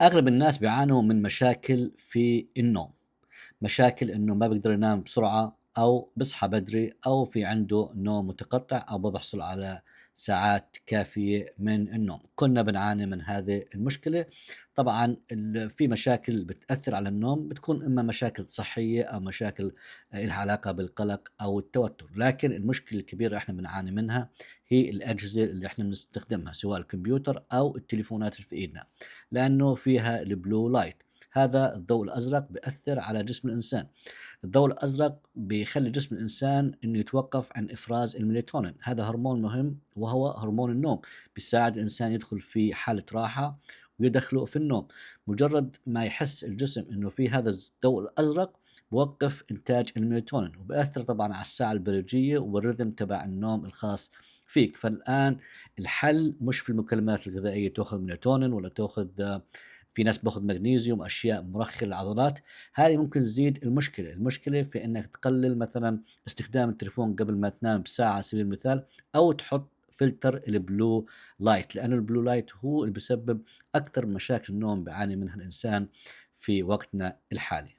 أغلب الناس بيعانوا من مشاكل في النوم، مشاكل إنه ما بيقدر ينام بسرعة أو بيصحى بدري أو في عنده نوم متقطع أو ما بيحصل على ساعات كافية من النوم، كلنا بنعاني من هذه المشكلة. طبعًا في مشاكل بتأثر على النوم بتكون إما مشاكل صحية أو مشاكل إلها علاقة بالقلق أو التوتر، لكن المشكلة الكبيرة اللي إحنا بنعاني منها هي الأجهزة اللي إحنا بنستخدمها سواء الكمبيوتر أو التليفونات اللي في إيدنا، لأنه فيها البلو لايت. هذا الضوء الأزرق بيأثر على جسم الإنسان. الضوء الأزرق بيخلي جسم الإنسان إنه يتوقف عن إفراز الميلاتونين، هذا هرمون مهم وهو هرمون النوم، بيساعد الإنسان يدخل في حالة راحة ويدخله في النوم. مجرد ما يحس الجسم إنه في هذا الضوء الأزرق بوقف إنتاج الميلاتونين وبيأثر طبعا على الساعة البيولوجية والرذم تبع النوم الخاص فيك. فالآن الحل مش في المكملات الغذائية تأخذ ميلاتونين ولا تأخذ في ناس باخذ مغنيسيوم أشياء مرخية للعضلات، هذه ممكن تزيد المشكلة. المشكلة في إنك تقلل مثلا استخدام التليفون قبل ما تنام بساعة على سبيل المثال، أو تحط فلتر البلو لايت، لأن البلو لايت هو اللي بيسبب أكثر مشاكل النوم بيعاني منها الإنسان في وقتنا الحالي.